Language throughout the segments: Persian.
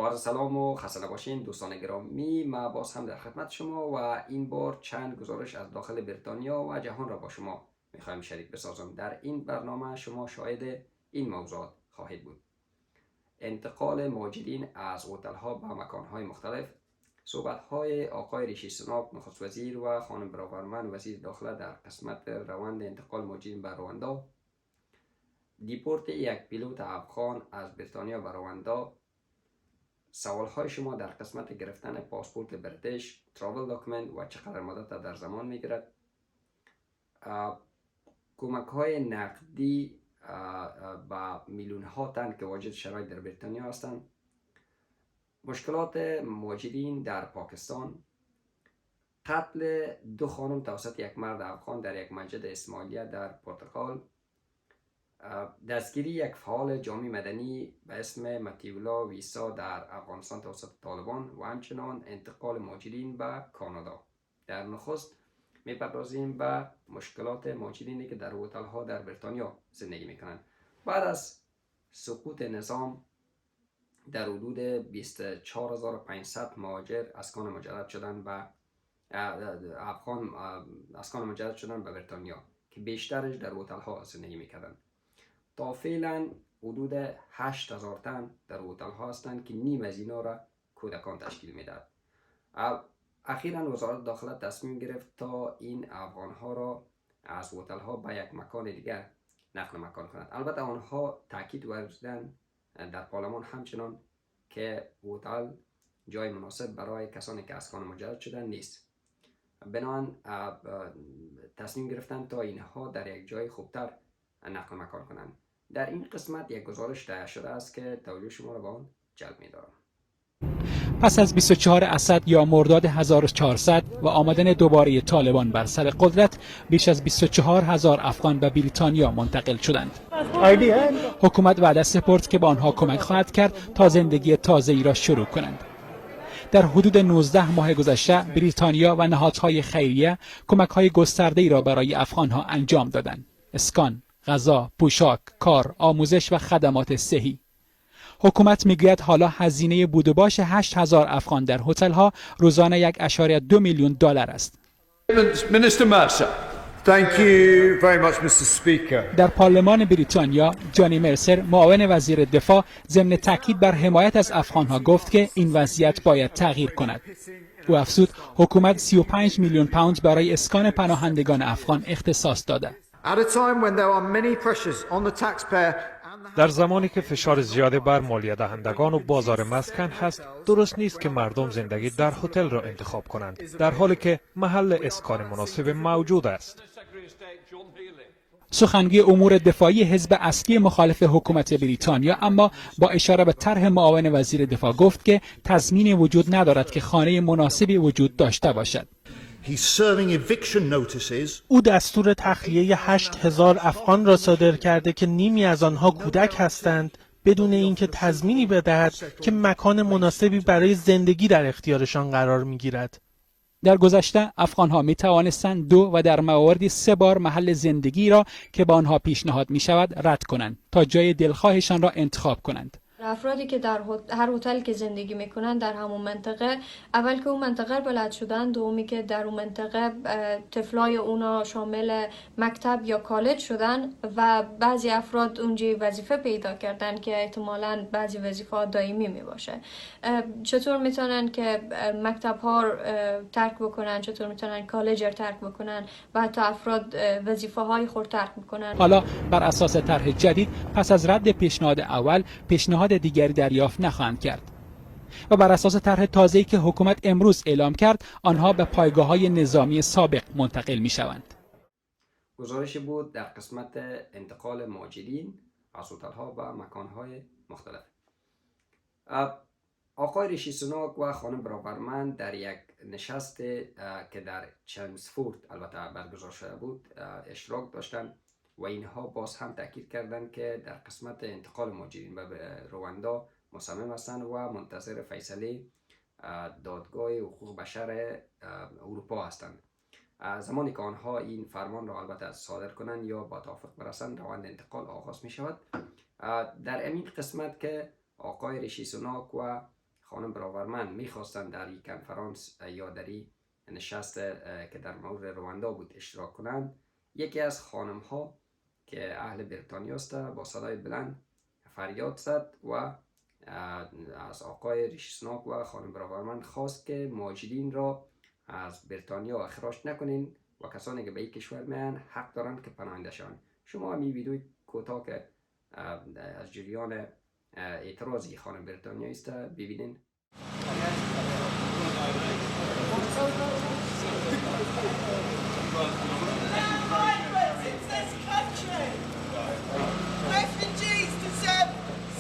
با عرض سلام و خسته نباشین دوستان گرامی. ما باز هم در خدمت شما و این بار چند گزارش از داخل بریتانیا و جهان را با شما میخوایم شریک بسازم. در این برنامه شما شاهد این موضوعات خواهید بود: انتقال مهاجرین از هتل‌ها به مکان‌های مختلف، صحبت‌های آقای ریشی سوناک نخست وزیر و خانم براورمن وزیر داخله در قسمت روند انتقال مهاجرین به رواندا، دیپورت یک پیلوت افغان از بریتانیا به رواندا، سوال‌های شما در قسمت گرفتن پاسپورت بریتیش، تراول داکومنت و چقدر مدت در زمان میگیرد، کمک‌های نقدی با میلیون ها تن که واجد شرایط در بریتانیا هستند، مشکلات مهاجرین در پاکستان، قتل 2 خانم توسط یک مرد افغان در یک مسجد اسماعیلیه در پرتغال، دستگیری یک فعال جامعه مدنی به اسم متیولا ویسا در افغانستان توسط طالبان و همچنان انتقال مهاجرین به کانادا. در نخست میپردازیم به مشکلات مهاجرینی که در هتل‌ها در بریتانیا زندگی میکنند. بعد از سقوط نظام در حدود 24500 مهاجر اسکان مجدد شدن به افغان اسکان مجدد شدن به بریتانیا که بیشترش در هتل‌ها زندگی میکردند. تا فعلا حدود 8000 تن در هتل‌ها هستند که نیم از اینا را کودکان تشکیل میدهد. اخیراً وزارت داخله تصمیم گرفت تا این افغان‌ها را از هتل‌ها به یک مکان دیگر نقل مکان کند. البته آنها تاکید ورزیدند در پارلمان همچنان که هتل جای مناسب برای کسانی که اسکان مجدد شدن نیست. بنابراین تصمیم گرفتند تا اینها در یک جای خوبتر نقل مکان کنند. در این قسمت یک گزارش تهیه شده است که توجه شما را به آن جلب می‌دارم. پس از 24 اسد یا مرداد 1400 و آمدن دوباره طالبان بر سر قدرت، بیش از 24000 افغان به بریتانیا منتقل شدند. حکومت وعده سپرد که به آنها کمک خواهد کرد تا زندگی تازه‌ای را شروع کنند. در حدود 19 ماه گذشته بریتانیا و نهادهای خیریه کمک‌های گسترده‌ای را برای افغان‌ها انجام دادند: اسکان، غذا، پوشاک، کار، آموزش و خدمات صحی. حکومت میگوید حالا هزینه بود و باش 8000 افغان در هتل‌ها روزانه 1.2 میلیون دلار است. در پارلمان بریتانیا، جانی مرسر، معاون وزیر دفاع، ضمن تاکید بر حمایت از افغان‌ها گفت که این وضعیت باید تغییر کند. او افزود حکومت 35 میلیون پوند برای اسکان پناهندگان افغان اختصاص داده. در زمانی که فشار زیادی بر مالیه دهندگان و بازار مسکن هست، درست نیست که مردم زندگی در هتل را انتخاب کنند، در حالی که محل اسکان مناسب موجود است. سخنگوی امور دفاعی حزب اصلی مخالف حکومت بریتانیا اما با اشاره به طرح معاون وزیر دفاع گفت که تضمینی وجود ندارد که خانه مناسبی وجود داشته باشد. او دستور تخلیه 8000 افغان را صادر کرده که نیمی از آنها کودک هستند، بدون اینکه تضمینی بدهد که مکان مناسبی برای زندگی در اختیارشان قرار می‌گیرد. در گذشته افغان‌ها می توانستند 2 و در مواردی 3 بار محل زندگی را که به آنها پیشنهاد می شود رد کنند تا جای دلخواهشان را انتخاب کنند. افرادی که در هر هتل که زندگی میکنن در همون منطقه، اول که اون منطقه بلد شدن، دومی که در اون منطقه طفلای اونا شامل مکتب یا کالج شدن و بعضی افراد اونجا وظیفه پیدا کردن که احتمالاً بعضی وظیفه دائمی می باشه. چطور میتونن که مکتب ها ترک بکنن، چطور میتونن کالج رو ترک بکنن و حتی افراد وظیفه های خود ترک میکنن. حالا بر اساس طرح جدید پس از رد پیشنهاد اول پیشنهاد دیگری دریافت نخواهند کرد و بر اساس طرح تازه‌ای که حکومت امروز اعلام کرد آنها به پایگاه‌های نظامی سابق منتقل می‌شوند. گزارشی بود در قسمت انتقال مهاجرین از هتل‌ها و مکان‌های مختلف. آقای ریشی سوناک و خانم براورمن در یک نشست که در چلمسفورد البته برگزار شده بود اشتراک داشتند و اینها باز هم تاکید کردند که در قسمت انتقال مهاجرین به رواندا مصمم هستند و منتظر فیصله دادگاه حقوق بشر اروپا هستند. زمانی که آنها این فرمان را البته صادر کنند یا با توافق برسند، روند انتقال آغاز می شود. در این قسمت که آقای ریشی سوناک و خانم براورمند میخواستند در این کنفرانس یا در این نشست که در مورد رواندا بود اشتراک کنند، یکی از خانم ها که اهل بریتانیا است با صدای بلند فریاد زد و از آقای ریشی سناک و خانم براورمند خواست که مهاجرین را از بریتانیا اخراج نکنین و کسانی که به این کشور میان حق دارند که پناهنده شوند. شما هم این ویدیوی کوتاه که از جریان اعتراضی خانم بریتانیا است ببینین. Refugees deserve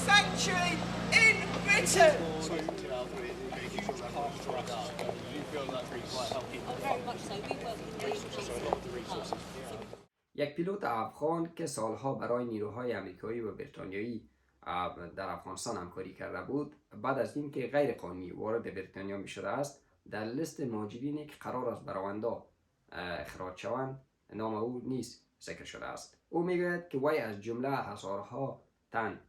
sanctuary in Britain. یک پیلوت افغان که سالها برای نیروهای آمریکایی و بریتانیایی در افغانستان همکاری کرده بود، بعد از اینکه غیر قانونی وارد بریتانیا می شده است، در لیست مهاجرینی که قرار است بر رواندا اخراج شوند نام او نیز ذکر شده است. او میگوید که وی از جمله هزارها تن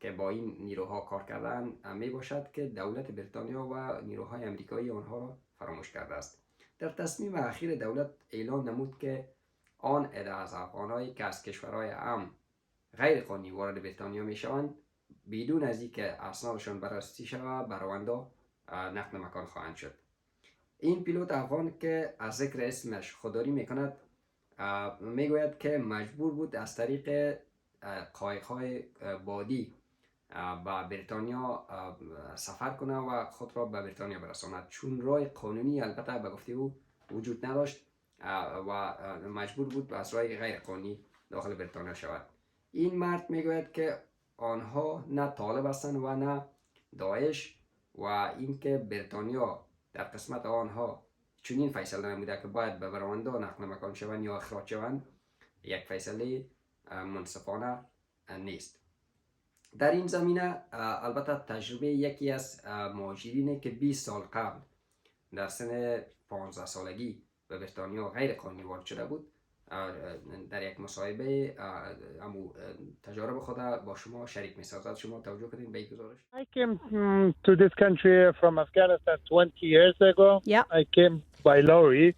که با این نیروها کار کردن می باشد که دولت بریتانیا و نیروهای آمریکایی آنها را فراموش کرده است. در تصمیم اخیر دولت اعلان نمود که آن عده از افغانایی که از کشورهای امن غیر قانونی وارد بریتانیا می شوند بدون از اینکه اسنادشان بررسی شود بر رواندا نقل مکان خواهند شد. این پیلوت افغان که از ذکر اسمش خودداری می کند میگوید که مجبور بود از طریق قایق‌های بادی به بریتانیا سفر کنه و خود را به بریتانیا برساند، چون راه قانونی البته به گفته او وجود نداشت و مجبور بود از راه غیر قانونی داخل بریتانیا شود. این مرد میگوید که آنها نه طالب هستند و نه داعش و اینکه بریتانیا در قسمت آنها چنین فیصله نموده که باید به رواندا نقل مکان شوند یا اخراج شوند یک فیصله منصفانه نیست. در این زمینه البته تجربه یکی از مهاجرینه که 20 سال قبل در سن 15 سالگی به بریتانیا غیر قانونی وارد شده بود در یک مصاحبه تجارب خود با شما شریک می‌سازد. شما توجه کنید به این گزارش. I came to this country from Afghanistan 20 years ago. Yeah. I came by lorry,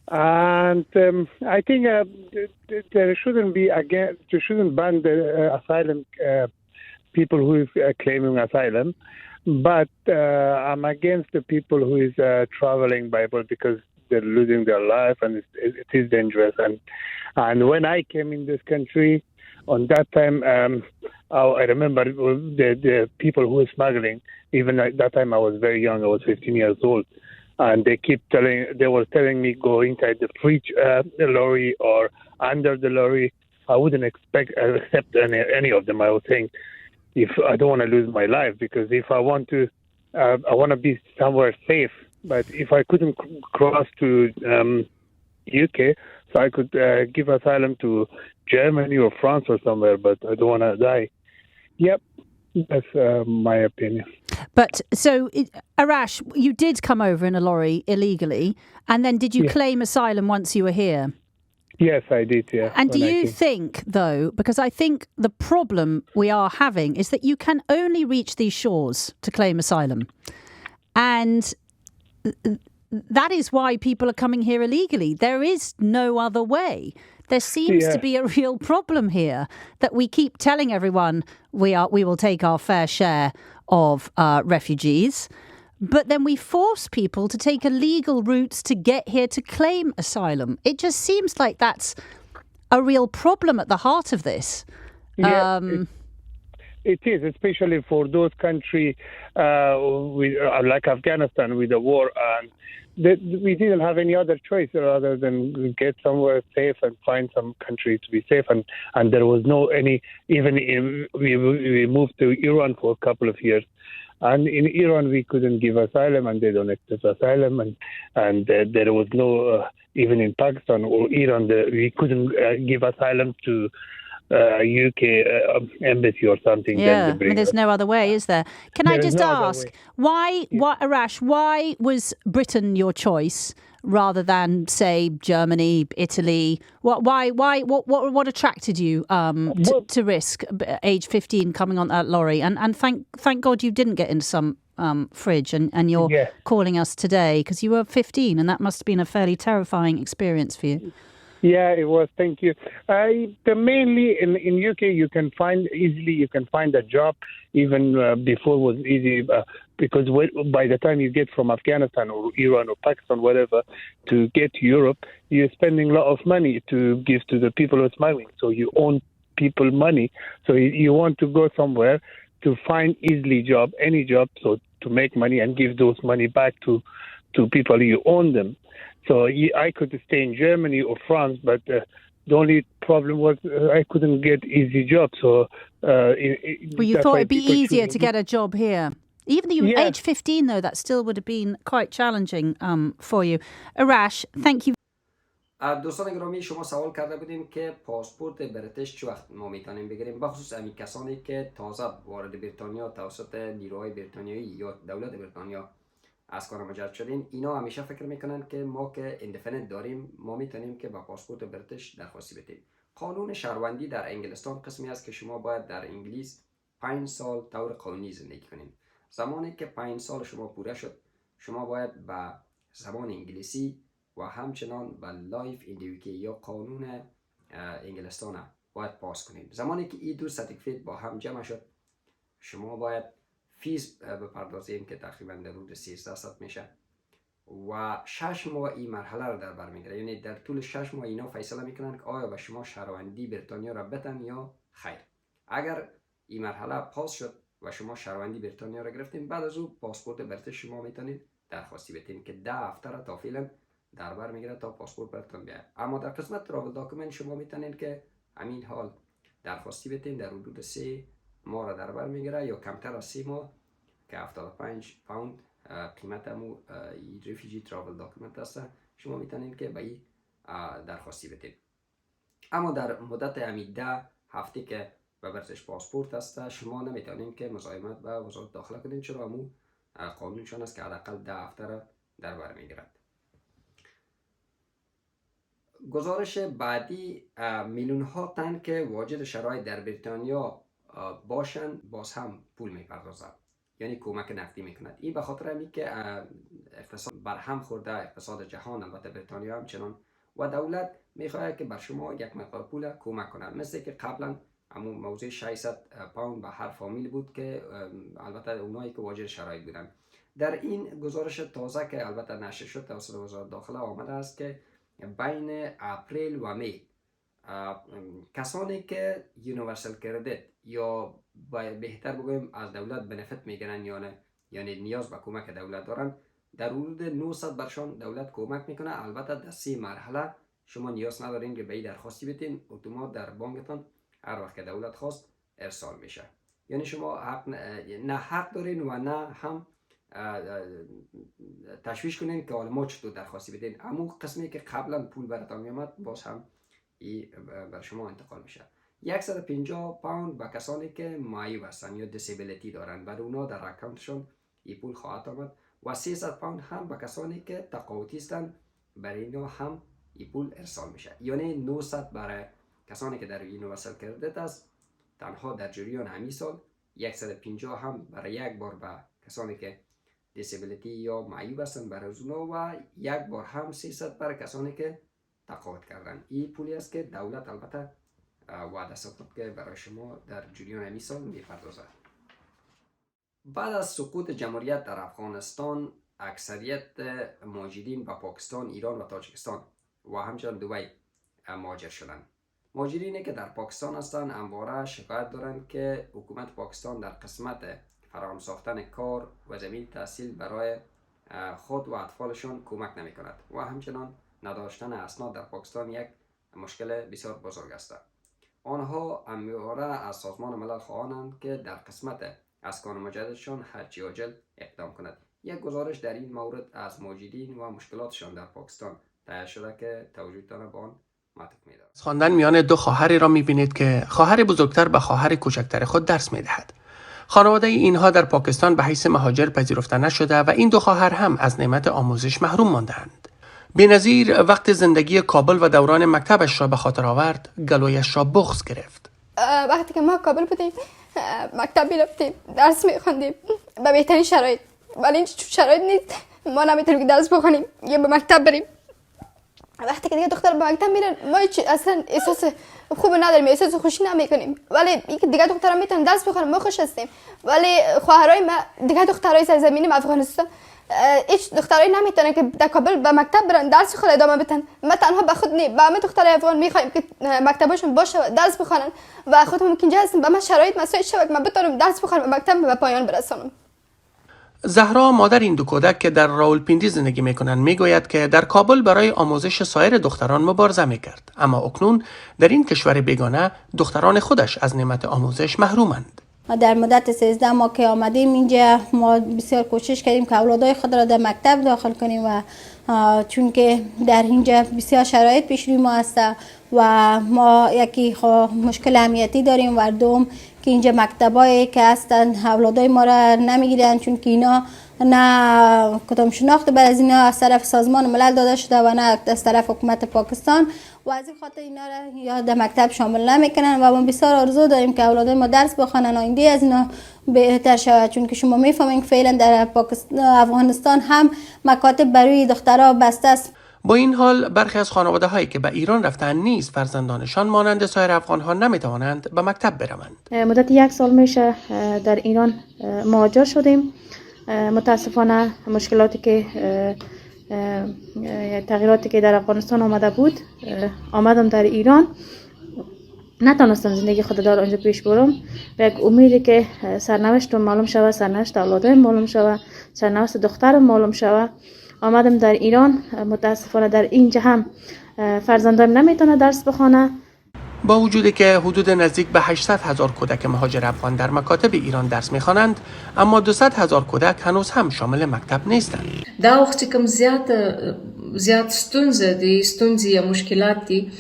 and I think there shouldn't ban the asylum people who is claiming asylum, but I'm against the people who is traveling by boat because they're losing their life and it is dangerous. And when I came in this country, on that time, I remember the people who were smuggling. Even at that time, I was very young. I was 15 years old, and they were telling me go inside the lorry or under the lorry. I wouldn't accept any of them. I was saying, if I don't want to lose my life, because if I want to be somewhere safe. But if I couldn't cross to UK, so I could give asylum to Germany or France or somewhere, but I don't want to die. Yep, that's my opinion. But so, Arash, you did come over in a lorry illegally, and then did you claim asylum once you were here? Yes, I did, yeah. And do you think, though, because I think the problem we are having is that you can only reach these shores to claim asylum. And that is why people are coming here illegally. There is no other way. There seems to be a real problem here that we keep telling everyone we will take our fair share of refugees, but then we force people to take illegal routes to get here to claim asylum. It just seems like that's a real problem at the heart of this. It is, especially for those countries like Afghanistan with the war, and we didn't have any other choice rather than get somewhere safe and find some country to be safe. And there was no any, even we moved to Iran for a couple of years. And in Iran, we couldn't give asylum, and they don't accept asylum. And there was no, even in Pakistan or Iran, we couldn't give asylum to UK embassy or something. Yeah, I mean, there's no other way, is there? Can I just ask, why, Arash, why was Britain your choice rather than, say, Germany, Italy? What attracted you to risk age 15 coming on that lorry? And thank God you didn't get into some fridge, and you're calling us today because you were 15, and that must have been a fairly terrifying experience for you. Yeah, it was. Thank you. Mainly in UK, you can find a job. Even before it was easy because by the time you get from Afghanistan or Iran or Pakistan, whatever, to get to Europe, you're spending a lot of money to give to the people who are smuggling. So you own people money. So you want to go somewhere to find easily job, any job, so to make money and give those money back to people you own them. So I could stay in Germany or France, but the only problem was I couldn't get easy jobs. So, well, you thought it'd be easier to get a job here. Even though you were age 15, though, that still would have been quite challenging for you. Arash, thank you. دوستان گرامی، شما سوال کرده بودیم که پاسپورت بریتیش چه وقت ما میتونیم بگیریم، بخصوص امی کسانی که تازه وارد بریتانیا توسط نیروهای بریتانیایی یا دولت بریتانیا از کار مجرد شدین. اینا همیشه فکر میکنن که ما که اندفننت داریم ما میتونیم که با پاسپورت بریتیش درخواستی بدیم. قانون شهروندی در انگلستان قسمی است که شما باید در انگلیس 5 سال طور قانونی زندگی کنیم. زمانی که 5 سال شما پوره شد، شما باید با زبان انگلیسی و همچنان با لایف این دیوکی یا قانون انگلستان باید پاس کنید. زمانی که این دو سرتیفیکیت با هم جمع شد، شما باید فیس بپردازیم که تقریبا در حدود 1300 میشه و 6 ماه این مرحله رو در بر میگیره. یعنی در طول 6 ماه اینا فیصله میکنن که آیا به شما شهروندی بریتانیا را بدن یا خیر. اگر این مرحله پاس شد و شما شهروندی بریتانیا را گرفتین، بعد از او پاسپورت بریتیش شما میتونید درخواستی بدین که 10 هفته را تا فعلا در بر میگیره تا پاسپورت براتون بیاد. اما در قسمت ترافل داکومنت شما میتونین که همین حال درخواستی بدین، در حدود 3 ماه را در بر میگیره یا کمتر از 3 ماه که 75 پوند قیمت امو ریفیجی ترافل داکومنت است. شما میتونین که به این درخواستی بدین. اما در مدت همین 10 هفته که به بریتیش پاسپورت است، شما نمیتونین که مزاحمت به وزارت داخله کنین، چرا امو قانونشان است که حداقل 10 هفته را در بر میگیرد. گزارش بعدی، میلیون ها تن که واجد شرایط در بریتانیا باشند باز هم پول میپردازند، یعنی کمک نقدی میکند. این به خاطر همی که اقتصاد برهم خورده، اقتصاد جهان البته بریتانیا همچنان، و دولت میخواهد که بر شما یک مقدار پول کمک کند. مثل که قبلا همون موضوع 600 پوند به هر فامیل بود که البته اونایی که واجد شرایط بودند. در این گزارش تازه که البته نشر شد توسط وزارت داخله آمده است که بین اپریل و می کسانی که یونیورسال کردیت یا بهتر بگویم از دولت بنفیت میگیرن یعنی نیاز به کمک دولت دارن، در حدود 900 برشان دولت کمک میکنه. البته در 3 مرحله شما نیاز ندارین که به این درخواستی بدین، اتومات در بانکتان هر وقت که دولت خواست ارسال میشه. یعنی شما نه حق دارین و نه هم تشویش کنین که حالا ما چطور درخواستی بدین. اما قسمی که قبلا پول براتون میامد باز هم بر شما انتقال میشه. 150 پوند به کسانی که معیوب هستن یا دیسیبیلیتی دارن، بر اونا در اکانتشون این پول خواهد آمد، و 300 پوند هم به کسانی که تقاعدی هستن، برای اینا هم این پول ارسال میشه. یعنی 900 برای کسانی که در یونیورسال کردیت است تنها در جریان همین سال، 150 هم برای یک بار به کسانی که دیسیبیلیتی یا معیوب هستن برای اونا، و یک بار هم 300 برای کسانی که تقاعد کردن. این پولی است که دولت البته وعده ساخت که برای شما در جریان همین سال میپردازد. بعد از سقوط جمهوریت در افغانستان، اکثریت مهاجرین به پاکستان، ایران و تاجیکستان و همچنین دبی مهاجر شدند. مهاجرینی که در پاکستان هستند همواره شکایت دارند که حکومت پاکستان در قسمت فراهم ساختن کار و زمین تحصیل برای خود و اطفالشون کمک نمی کند و همچنان نداشتن اسناد در پاکستان یک مشکل بسیار بزرگ است. آنها همواره از سازمان ملل خواهانند که در قسمت اسکان مجددشان هرچی عاجل اقدام کند. یک گزارش در این مورد از مهاجرین و مشکلاتشان در پاکستان تهیه شده که توجهتان به آن معطوف می‌دارد. خواندن میان 2 خواهری را می‌بینید که خواهر بزرگتر به خواهر کوچکتر خود درس می‌دهد. خانواده اینها در پاکستان به حیث مهاجر پذیرفته نشده و این 2 خواهر هم از نعمت آموزش محروم ماندند. بنظیر وقت زندگی کابل و دوران مکتبش را به خاطر آورد، گلویش را بغض گرفت. وقتی که ما کابل بودیم، مکتب می‌رفتیم، درس می‌خواندیم به بهترین شرایط. ولی این شرایط نیست. ما نمیتونیم که درس بخونیم یا به مکتب بریم. وقتی که دیگه دختر به مکتب میرن ما اصلا احساس خوب نداریم، احساس خوشی نمیکنیم. ولی دیگه دخترها میتونن درس بخونن، ما خوش هستیم. ولی خواهرای ما دیگه دخترای سرزمین افغانستان هیچ دخترایی نمیتونن که در کابل به مکتب برن درس خود ادامه بدن. ما تنها به خود با همه دخترای افغان میخوایم که مکتبشون باشه درس بخونن و خود ممکن هستیم به من شرایط مساعد شود که من بتونم درس بخونم و مکتب به پایان برسانم. زهرا مادر این دو کودک که در راولپیندی زندگی میکنند میگوید که در کابل برای آموزش سایر دختران مبارزه میکرد، اما اکنون در این کشور بیگانه دختران خودش از نعمت آموزش محرومند. در مدت 13 ماه که آمدیم اینجا ما بسیار کوشش کردیم که اولادای خود را در مکتب داخل کنیم و چون که در اینجا بسیار شرایط پیش روی ما است و ما یکی مشکل امنیتی داریم و دوم که اینجا مکتبایی که هستن اولادای ما را نمیگیرن، چون که اینا نه کدام شناخت بر از اینا از طرف سازمان ملل داده شده و نه از طرف حکومت پاکستان و از این خاطر اینا را یا در مکتب شامل نمیکنن و ما بسیار آرزو داریم که اولادای ما درس بخوانن آینده از اینا بهتر شود، چون که شما میفهمین که فعلا در افغانستان هم مکاتب برای دخترها بسته است. با این حال برخی از خانواده هایی که به ایران رفتن نیز فرزندانشان مانند سایر افغان ها نمیتوانند به مکتب بروند. مدت 1 سال میشه در ایران مهاجر شدیم. متاسفانه مشکلاتی که تغییراتی که در افغانستان آمده بود آمدم در ایران، نتونستم زندگی خود در آنجا پیش برم. به یک امیدی که سرنوشتم معلوم شود، سرنوشت اولادم معلوم شود، سرنوشت دخترم معلوم شود، آمدم در ایران. متاسفانه در اینجا هم فرزندم نمیتونه درس بخونه. با وجودی که حدود نزدیک به 800,000 کودک مهاجر افغان در مکاتب ایران درس میخوانند، اما 200,000 کودک هنوز هم شامل مکتب نیستند. دا وخت کوم زیات ستونزې یا مشکلات دي،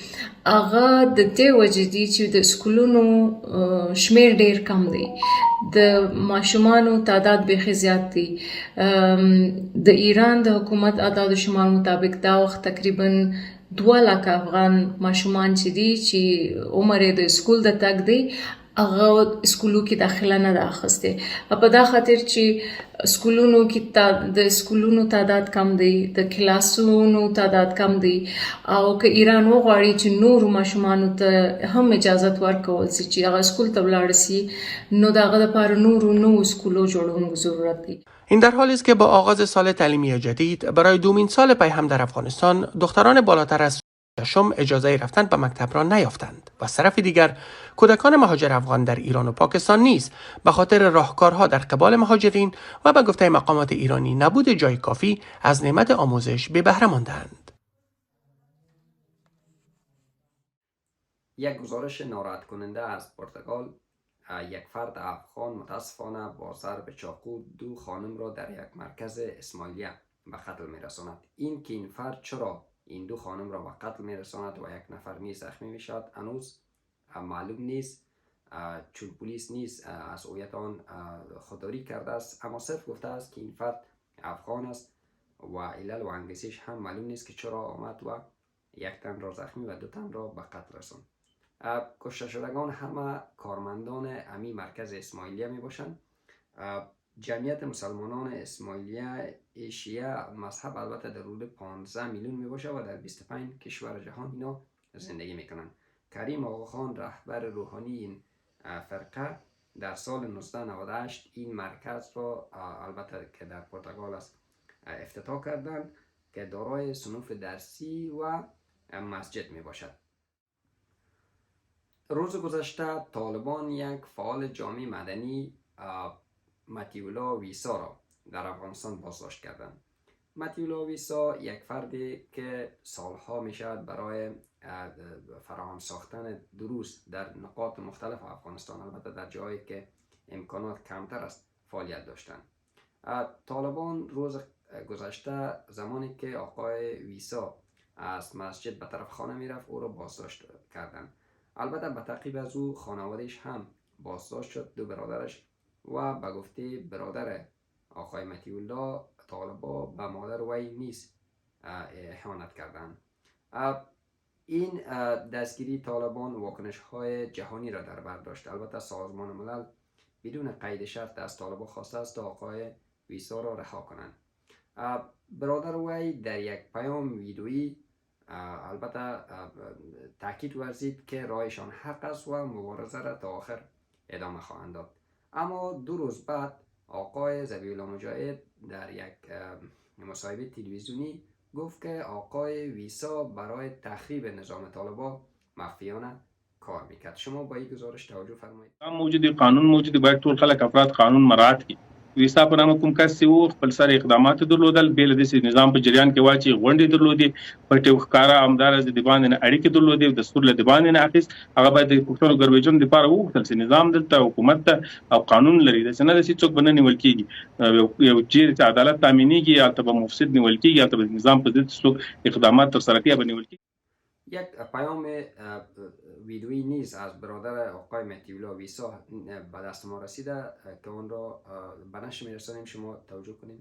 هغه د دې وجې دي چې د سکولونو شمیر ډیر کم دی، د ماشومانو تعداد بیخي زیات دی. د ایران د حکومت اعداد و شمار مطابق دا وخت تقریبا 2 لک افغان ماشومان چې دي چې عمر یې د سکول د تګ دی هغه سکولو کې داخله نه ده اخیستې. په دا خاطر چې سکولونو کې د سکولونو تعداد کم دی، د کلاسونو تعداد کم دی، او که ایران وغواړي چې نورو ماشومانو ته هم اجازت ورکول سي چې هغه سکول ته ولاړ سي، نو د هغه لپاره نورو سکولو جوړولو ضرورت دی. این در حالی است که با آغاز سال تعلیمی جدید برای دومین سال پی هم در افغانستان دختران بالاتر از ششم اجازه رفتن به مکتب را نیافتند و از طرف دیگر کودکان مهاجر افغان در ایران و پاکستان نیز به خاطر راهکارها در قبال مهاجرین و به گفته مقامات ایرانی نبود جای کافی از نعمت آموزش به بهره ماندند. یک گزارش ناراحت کننده از پرتغال، یک فرد افغان متاسفانه با ضرب چاقو 2 خانم را در یک مرکز اسماعیلیه به قتل میرساند. این که این فرد چرا این 2 خانم را به قتل میرساند و 1 نفر نیز زخمی میشود هنوز معلوم نیست، چون پلیس نیز از هویت آن خودداری کرده است، اما صرف گفته است که این فرد افغان است و علل و انگیزش هم معلوم نیست که چرا آمد و 1 تن را زخمی و 2 تن را به قتل رساند. کشته شدگان همه کارمندان امی مرکز اسماعیلیه می باشند. جمعیت مسلمانان اسماعیلیه شیعه مذهب البته در حدود 15 میلیون می باشه و در 25 کشور جهان اینا زندگی می کنند. کریم آقاخان رهبر روحانی این فرقه در سال 1998 این مرکز را البته که در پرتغال است افتتاح کردند که دارای صنوف درسی و مسجد می باشد. روز گذشته طالبان یک فعال جامعه مدنی متیولا ویسا را در افغانستان بازداشت کردند. متیولا ویسا یک فردی که سالها می شود برای فراهم ساختن دروس در نقاط مختلف افغانستان، البته در جایی که امکانات کمتر است، فعالیت داشتند. طالبان روز گذشته زمانی که آقای ویسا از مسجد به طرف خانه می رفت او را بازداشت کردند. البته به تعقیب از او خانوادهش هم بازداشت شد، 2 برادرش، و به گفته برادر آقای متیولا طالبا به مادر وی نیز اهانت کردند. این دستگیری طالبان واکنش های جهانی را در بر داشت. البته سازمان ملل بدون قید شرط از طالبان خواسته است تا آقای ویسا را رها کنند. برادر وی در یک پیام ویدیویی البته تاکید ورزید که رایشان حق است و مبارزه را تا آخر ادامه خواهند داد. اما 2 روز بعد آقای ذبیح‌الله مجاهد در یک مصاحبه تلویزیونی گفت که آقای ویسا برای تخریب نظام طالبان مخفیانه کار میکرد. شما با این گزارش توجه فرمایید. قانون موجود، باید ټول خلک افراد قانون مراعات کړي. ویسا په نامه کوم کس چې و خپل سره اقدامات درلودل، بې له داسې نظام په جریان کې واچي غونډې درلودې، پټې ښکاره همداراز د باندې نه اړیکې درلودې، دستور له باندې نه اخیست. هغه باید د پښتنو ګربیجن لپاره وغوښتل چې نظام دلته حکومت ته او قانون لري، داسې نه ده چې څوک به نه نیول کېږي. یو چیرې چې عدالت تامینېږي هلته به مفسد نیول کېږي، هلته به نظام په ضد څوک اقدامات ترسره کوي به نیول کېږي. یک پیام ویدیویی نیز از برادر آقای مطیع الله ویسا به دست ما رسیده که اون را به نشر می‌رسانیم. شما توجه کنید.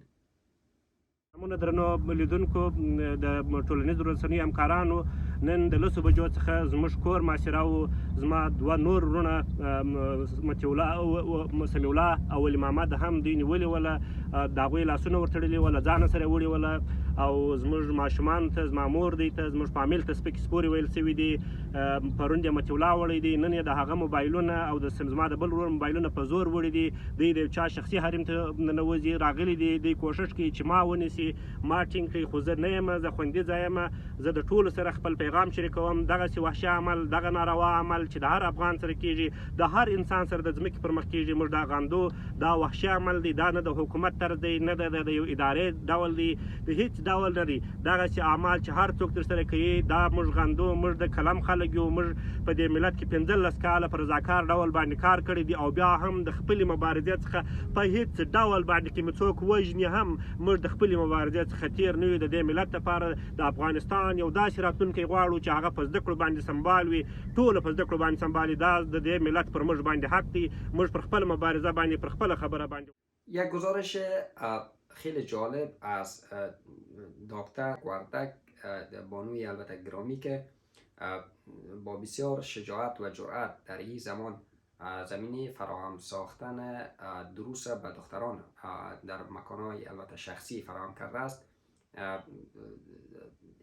همون درنو لیدونکو د ټولنیزو رسنیو همکارانو، نن د 10 بجو څخه زموږ کور محاصره و. زما 2 نور وروڼه مطیع الله او سمیع الله او ولی محمد هم دوی نیولې وله، د هغوی لاسونه ورتړلي وله، ځان سره وړي وله، او زموږ ماشومانو ته، زما مور دی ته، زموږ فامیل ته سپکې سپورې ویل سوي دي. پرون د مطیع الله وړی دی، نن یې د هغه موبایلونه او د زما د بل ورور موبایلونه په زور وړي دي. دوی د چا شخصي حریم ته ننوځي راغلي دي. دوی کوښښ کوي چې ما ونیسي، ما ټینګ کړي، خو زه نه یم، زه خوندي ځای یم. زه د ټولو سره خپل پیغام شریکوم. دغسې وحشي عمل، دغه ناروا عمل چې د هر افغان سره کیږي، د هر انسان سره د ځمکې پر مخ کیږي، موږ دا غندو. دا وحشي عمل دی، دا نه د حکومت طرز دی، نه د یو ادارې ډول دی، د هیڅ ډول نه دی. دغسې اعمال چې هر څوک ترسره کوي دا موږ غندو. موږ د قلم خلک یو. موږ په دې ملت کې 15 کاله په رضاکار ډول باندې کار کړی دی، او بیا هم د خپلې مبارزې څخه په هیڅ ډول باندې کې مې څوک وژني هم موږ د خپلې مبارزې څخه تیر نه یو. د دې ملت لپاره د افغانستان یو داسې راتلونکی غواړو چې هغه په زده کړو باندې سمبال وي، ټوله په زده کړو باندې سمبالي. دا د دې ملت پر موږ باندې حق دی. موږ پر خپل مبارزه باندې، پر خپل خبره باندې. یک گزارش خیلی جالب از دکتر وردک، بانوی البته گرامی که با بسیار شجاعت و جرأت در این زمینه فراهم ساختن دروس به دختران در مکانهای البته شخصی فراهم کرده است.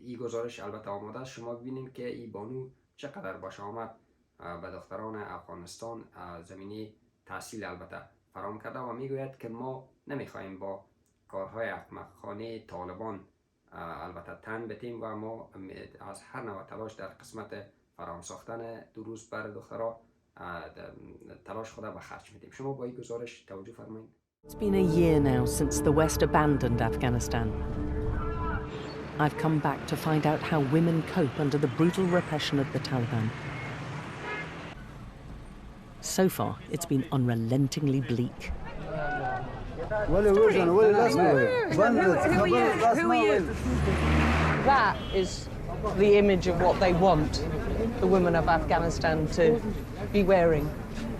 این گزارش البته آماده است. شما ببینید که این بانو چقدر باش آمد به دختران افغانستان زمینه تحصیل البته فراهم کرده و میگوید که ما نمیخواهیم با کارهای احمقانه طالبان البته تن بتیم و ما از هر نوع تلاش در قسمت فراهم ساختن دروس بر دخترها تلاش خود به خرج میدیم. شما با این گزارش توجه فرمایید. It's been a year now since the West abandoned Afghanistan. I've come back to find out how women cope under the brutal repression of the Taliban. So far, it's been unrelentingly bleak. Who are you? That is the image of what they want the women of Afghanistan to be wearing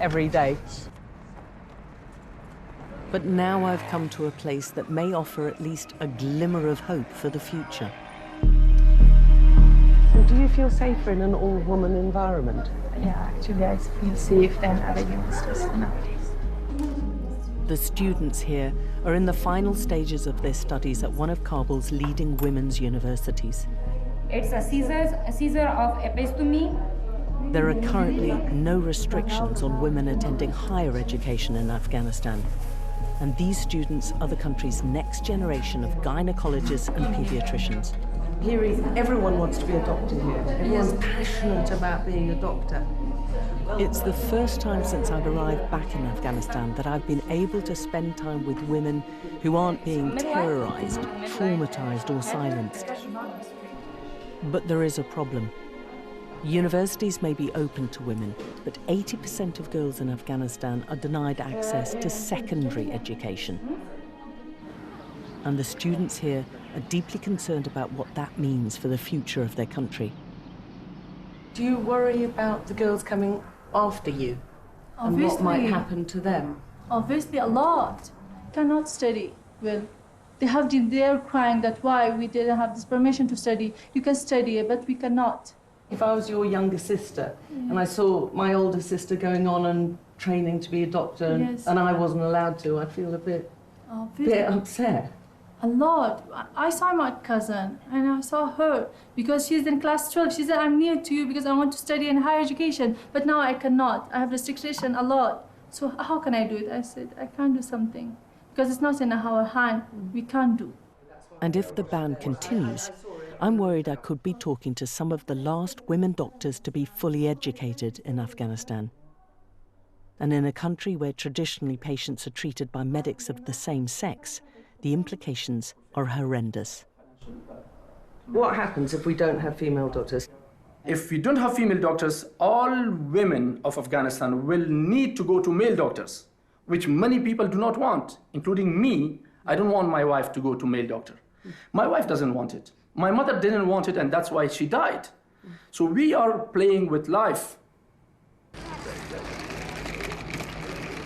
every day. But now I've come to a place that may offer at least a glimmer of hope for the future. So do you feel safer in an all-woman environment? Yeah, actually I feel safe than other universities nowadays. The students here are in the final stages of their studies at one of Kabul's leading women's universities. It's a Caesar of episteme. There are currently no restrictions on women attending higher education in Afghanistan. And these students are the country's next generation of gynecologists and pediatricians. Here everyone wants to be a doctor here. Everyone's passionate about being a doctor. It's the first time since I've arrived back in Afghanistan that I've been able to spend time with women who aren't being terrorized, traumatized or silenced. But there is a problem. Universities may be open to women, but 80% of girls in Afghanistan are denied access to secondary education. And the students here are deeply concerned about what that means for the future of their country. Do you worry about the girls coming after you? And what might happen to them? Obviously a lot. Cannot study. Well, they have been there crying that why we didn't have this permission to study. You can study, but we cannot. If I was your younger sister and I saw my older sister going on and training to be a doctor and I wasn't allowed to, I'd feel a bit They're upset. A lot. I saw my cousin and I saw her because she's in class 12. She said, I'm near to you because I want to study in higher education, but now I cannot. I have restriction a lot. So how can I do it? I said, I can't do something because it's not in our hand. We can't do. And if the ban continues, I'm worried I could be talking to some of the last women doctors to be fully educated in Afghanistan. And in a country where traditionally patients are treated by medics of the same sex, the implications are horrendous. What happens if we don't have female doctors? If we don't have female doctors, all women of Afghanistan will need to go to male doctors, which many people do not want, including me. I don't want my wife to go to male doctor. My wife doesn't want it. My mother didn't want it, and that's why she died. So we are playing with life.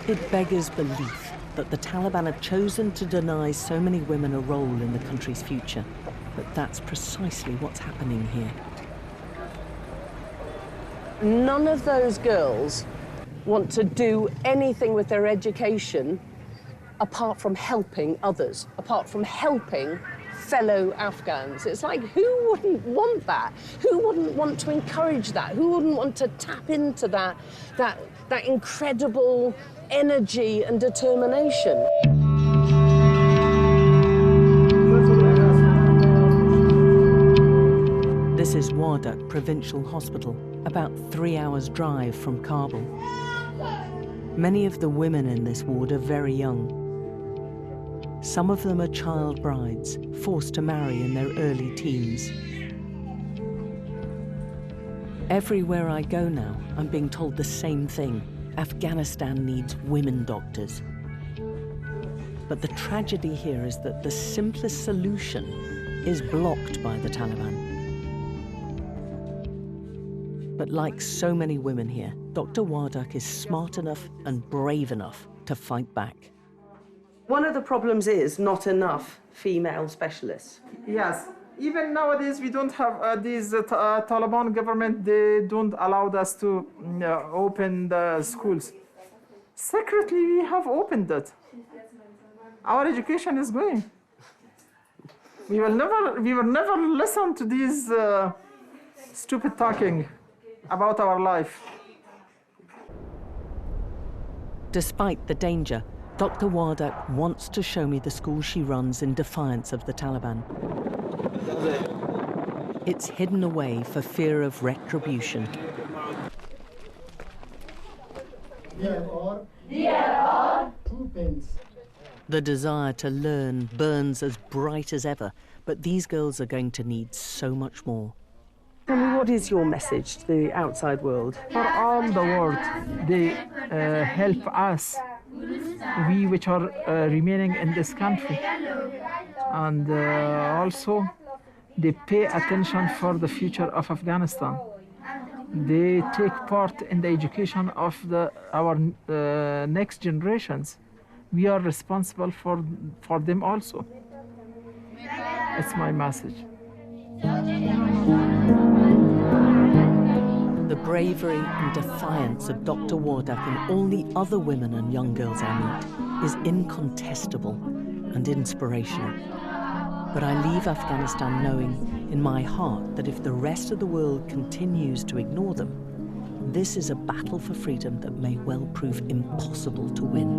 It beggars belief that the Taliban have chosen to deny so many women a role in the country's future. But that's precisely what's happening here. None of those girls want to do anything with their education apart from helping others, apart from helping fellow Afghans. It's like, who wouldn't want that? Who wouldn't want to encourage that? Who wouldn't want to tap into that incredible energy and determination? This is Wardak Provincial Hospital, about 3 hours' drive from Kabul. Many of the women in this ward are very young. Some of them are child brides, forced to marry in their early teens. Everywhere I go now, I'm being told the same thing. Afghanistan needs women doctors. But the tragedy here is that the simplest solution is blocked by the Taliban. But like so many women here, Dr. Wardak is smart enough and brave enough to fight back. One of the problems is not enough female specialists. Yes. Even nowadays, we don't have these Taliban government, they don't allow us to open the schools. Secretly, we have opened it. Our education is going. We will never listen to these stupid talking about our life. Despite the danger, Dr. Wardak wants to show me the school she runs in defiance of the Taliban. It's hidden away for fear of retribution. There are 2 pens. The desire to learn burns as bright as ever, but these girls are going to need so much more. Tell me, what is your message to the outside world? For all the world, they help us, we which are remaining in this country. And also, they pay attention for the future of Afghanistan. They take part in the education of our next generations. We are responsible for them also. It's my message. The bravery and defiance of Dr. Wardak and all the other women and young girls I meet is incontestable and inspirational. But I leave Afghanistan knowing in my heart that if the rest of the world continues to ignore them, this is a battle for freedom that may well prove impossible to win.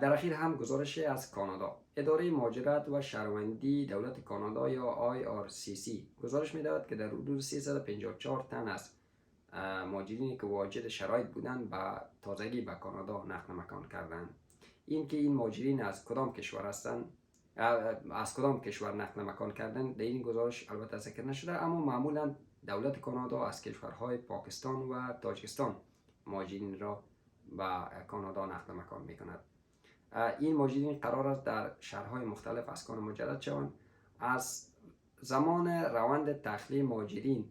در اخیر هم گزارش از کانادا. اداره مهاجرت و شهروندی دولت کانادا یا IRCC گزارش می‌دهد که در حدود 354 تن از مهاجرینی که واجد شرایط بودند به تازگی به کانادا نقل مکان کردند. این که این مهاجرین از کدام کشور هستند، از کدام کشور نقل مکان کردن در این گزارش البته ذکر نشده، اما معمولا دولت کانادا از کشورهای پاکستان و تاجیکستان مهاجرین را به کانادا نقل مکان می‌کند. این مهاجرین قرار است در شهرهای مختلف اسکان مجدد شوند. از زمان روند تخلیه مهاجرین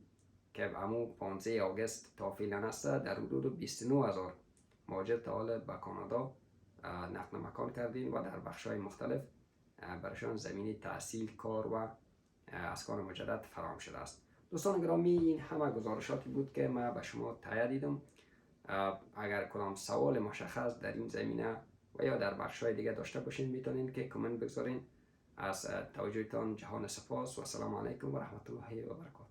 که امو 15 آگوست تا فعلا است، در حدود 29000 مهاجر تا حال به کانادا نقل مکان کردیم و در بخش‌های مختلف برایشان زمینه تحصیل، کار و اسکان مجدد فراهم شده است. دوستان گرامی، این همه گزارشاتی بود که من به شما تهیه دیدم. اگر کدام سوال مشخص در این زمینه و یا در بخش‌های دیگه داشته باشین میتونین که کامنت بگذارین. از توجهتان جهان سپاس و السلام علیکم و رحمت الله و برکاته.